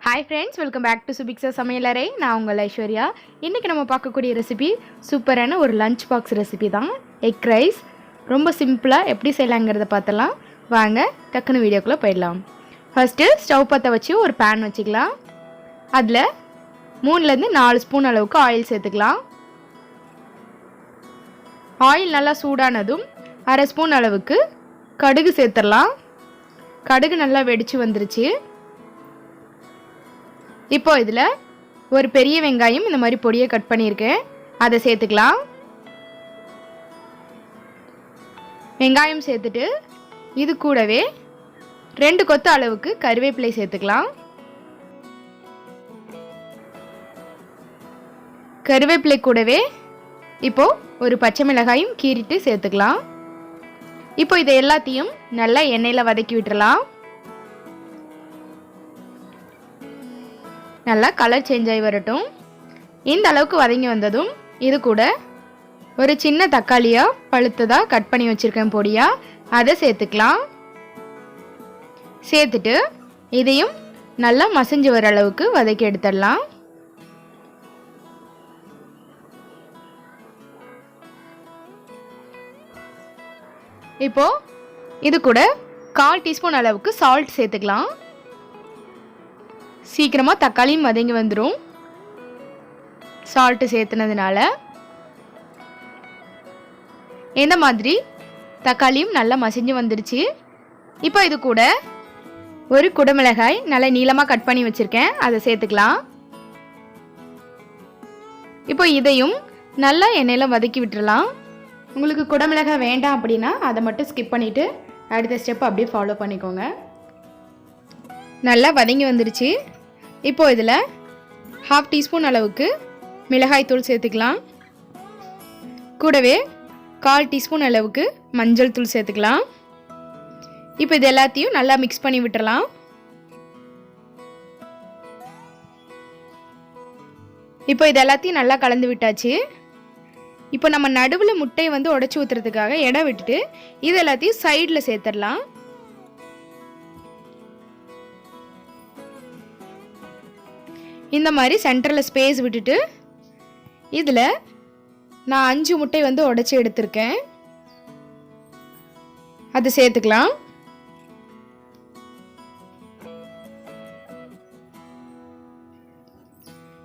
Hi friends, welcome back to Subhiksha Samayalarai. நான் உங்கள் ஐஸ்வர்யா. இன்றைக்கி நம்ம பார்க்கக்கூடிய ரெசிபி சூப்பரான ஒரு லஞ்ச் பாக்ஸ் ரெசிபி தான். எக் ரைஸ் ரொம்ப சிம்பிளாக எப்படி செய்யலாங்கிறத பார்த்தலாம். வாங்க டக்குன்னு வீடியோக்குள்ளே போயிடலாம். ஃபஸ்ட்டு ஸ்டவ் பற்ற வச்சு ஒரு பேன் வச்சுக்கலாம். அதில் 3லேருந்து 4 ஸ்பூன் அளவுக்கு ஆயில் சேர்த்துக்கலாம். ஆயில் நல்லா சூடானதும் 1/2 ஸ்பூன் அளவுக்கு கடுகு சேர்த்துடலாம். கடுகு நல்லா வெடித்து வந்துருச்சு. இப்போ இதில் ஒரு பெரிய வெங்காயம் இந்த மாதிரி பொடியை கட் பண்ணியிருக்கேன், அதை சேர்த்துக்கலாம். வெங்காயம் சேர்த்துட்டு இது கூடவே 2 கொத்து அளவுக்கு கருவேப்பிலை சேர்த்துக்கலாம். கருவேப்பிலை கூடவே இப்போ ஒரு பச்சை மிளகாயும் கீறிட்டு சேர்த்துக்கலாம். இப்போ இதை எல்லாத்தையும் நல்லா எண்ணெயில் வதக்கி விட்டுறலாம். நல்லா கலர் சேஞ்ச் ஆகி வரட்டும். இந்த அளவுக்கு வதங்கி வந்ததும் இது கூட ஒரு சின்ன தக்காளியாக பழுத்ததாக கட் பண்ணி வச்சுருக்கேன் பொடியாக, அதை சேர்த்துக்கலாம். சேர்த்துட்டு இதையும் நல்லா மசிஞ்சு வர அளவுக்கு வதக்கி எடுத்துடலாம். இப்போ இது கூட 1/4 டீஸ்பூன் அளவுக்கு சால்ட் சேர்த்துக்கலாம். சீக்கிரமாக தக்காளியும் வதங்கி வந்துடும் சால்ட்டு சேர்த்துனதுனால. இந்த மாதிரி தக்காளியும் நல்லா மசிஞ்சு வந்துடுச்சு. இப்போ இது கூட ஒரு குடமிளகாய் நல்லா நீளமாக கட் பண்ணி வச்சுருக்கேன், அதை சேர்த்துக்கலாம். இப்போ இதையும் நல்லா எண்ணெயில் வதக்கி விட்டுறலாம். உங்களுக்கு குடமிளகாய் வேண்டாம் அப்படின்னா அதை மட்டும் ஸ்கிப் பண்ணிவிட்டு அடுத்த ஸ்டெப் அப்படியே ஃபாலோ பண்ணிக்கோங்க. நல்லா வதங்கி வந்துடுச்சு. இப்போ இதில் 1/2 டீஸ்பூன் அளவுக்கு மிளகாய் தூள் சேர்த்துக்கலாம். கூடவே 1/4 டீஸ்பூன் அளவுக்கு மஞ்சள் தூள் சேர்த்துக்கலாம். இப்போ இது எல்லாத்தையும் நல்லா மிக்ஸ் பண்ணி விட்டுறலாம். இப்போ இது எல்லாத்தையும் நல்லா கலந்து விட்டாச்சு. இப்போ நம்ம நடுவில் முட்டையை உடைச்சி ஊற்றுறதுக்காக இடம் விட்டுட்டு இது எல்லாத்தையும் சைடில் சேர்த்துடலாம். இந்த மாதிரி சென்டரில் ஸ்பேஸ் விட்டுட்டு இதில் நான் 5 முட்டை உடைச்சி எடுத்திருக்கேன், அது சேர்த்துக்கலாம்.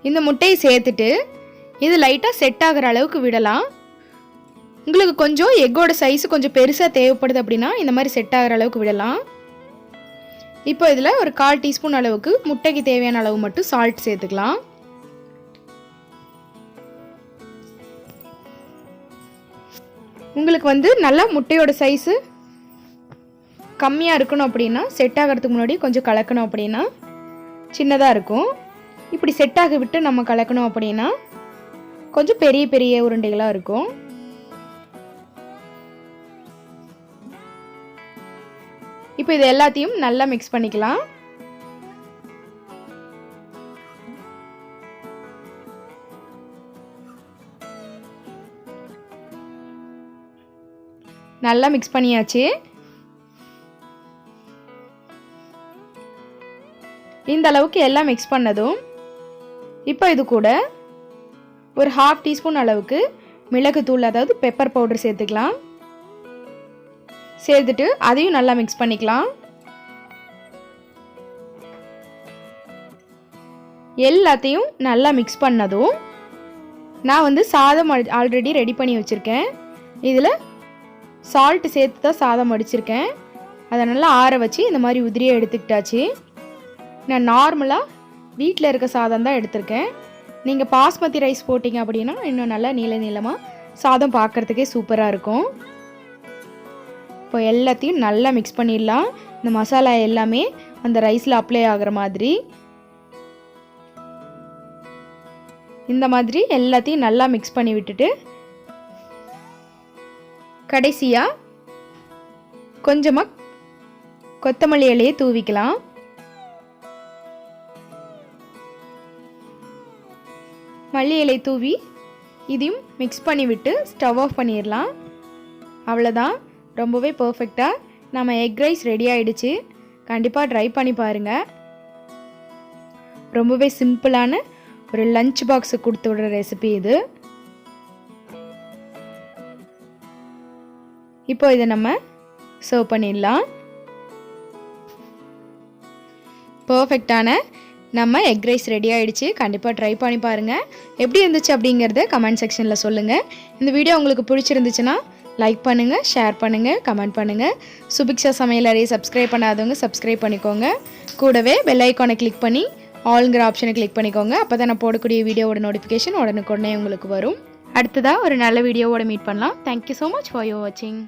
இந்த முட்டையை சேர்த்துட்டு இது லைட்டாக செட் ஆகிற அளவுக்கு விடலாம். உங்களுக்கு கொஞ்சம் எக்கோட சைஸு கொஞ்சம் பெருசாக தேவைப்படுது அப்படின்னா இந்த மாதிரி செட் ஆகிற அளவுக்கு விடலாம். இப்போ இதில் ஒரு 1/4 டீஸ்பூன் அளவுக்கு முட்டைக்கு தேவையான அளவு மட்டும் சால்ட் சேர்த்துக்கலாம். உங்களுக்கு நல்லா முட்டையோட சைஸு கம்மியாக இருக்கணும் அப்படின்னா செட் ஆகிறதுக்கு முன்னாடி கொஞ்சம் கலக்கணும் அப்படின்னா சின்னதாக இருக்கும். இப்படி செட் ஆக விட்டு நம்ம கலக்கணும் அப்படின்னா கொஞ்சம் பெரிய பெரிய உருண்டைகளாக இருக்கும். இப்போ இது எல்லாத்தையும் நல்லா மிக்ஸ் பண்ணிக்கலாம். நல்லா மிக்ஸ் பண்ணியாச்சு. இந்த அளவுக்கு எல்லாம் மிக்ஸ் பண்ணதும் இப்போ இது கூட ஒரு 1/2 டீஸ்பூன் அளவுக்கு மிளகுத்தூள், அதாவது பெப்பர் பவுடர் சேர்த்துக்கலாம். சேர்த்துட்டு அதையும் நல்லா மிக்ஸ் பண்ணிக்கலாம். எல்லாத்தையும் நல்லா மிக்ஸ் பண்ணதும் நான் சாதம் ஆல்ரெடி ரெடி பண்ணி வச்சுருக்கேன். இதில் சால்ட் சேர்த்து தான் சாதம் அடிச்சிருக்கேன். அதை நல்லா ஆற வச்சு இந்த மாதிரி உதிரியை எடுத்துக்கிட்டாச்சு. நான் நார்மலாக வீட்டில் இருக்க சாதம் தான் எடுத்திருக்கேன். நீங்கள் பாஸ்மதி ரைஸ் போட்டிங்க அப்படின்னா இன்னும் நல்லா நீளமாக சாதம் பார்க்குறதுக்கே சூப்பராக இருக்கும். இப்போ எல்லாத்தையும் நல்லா மிக்ஸ் பண்ணிடலாம். இந்த மசாலா எல்லாமே அந்த ரைஸில் அப்ளை ஆகிற மாதிரி இந்த மாதிரி எல்லாத்தையும் நல்லா மிக்ஸ் பண்ணி விட்டுட்டு கடைசியாக கொஞ்சமாக கொத்தமல்லி இலையை தூவிக்கலாம். மல்லி இலை தூவி இதையும் மிக்ஸ் பண்ணி விட்டு ஸ்டவ் ஆஃப் பண்ணிடலாம். அவ்வளோதான், ரொம்பவே பர்ஃபெக்டாக நம்ம எக் ரைஸ் ரெடி ஆகிடுச்சு. கண்டிப்பாக ட்ரை பண்ணி பாருங்கள். ரொம்பவே சிம்பிளான ஒரு லஞ்ச் பாக்ஸுக்கு கொடுத்து விடுற ரெசிபி இது. இப்போ இதை நம்ம சர்வ் பண்ணிடலாம். பர்ஃபெக்டான நம்ம எக் ரைஸ் ரெடி ஆகிடுச்சு. கண்டிப்பாக ட்ரை பண்ணி பாருங்கள். எப்படி இருந்துச்சு அப்படிங்கிறத கமெண்ட் செக்ஷனில் சொல்லுங்கள். இந்த வீடியோ உங்களுக்கு பிடிச்சிருந்துச்சுன்னா லைக் பண்ணுங்கள், ஷேர் பண்ணுங்கள், கமெண்ட் பண்ணுங்கள். சுபிக்ஷா சமையலறை சப்ஸ்கிரைப் பண்ணாதவங்க சப்ஸ்கிரைப் பண்ணிக்கோங்க. கூடவே பெல் ஐக்கானை கிளிக் பண்ணி ஆல்ங்கிற ஆப்ஷனை கிளிக் பண்ணிக்கோங்க. அப்போ தான் நான் போடக்கூடிய வீடியோவோட நோட்டிஃபிகேஷன் உடனுக்குடனே உங்களுக்கு வரும். அடுத்ததாக ஒரு நல்ல வீடியோவோட மீட் பண்ணலாம். Thank you so much for you வாட்சிங்.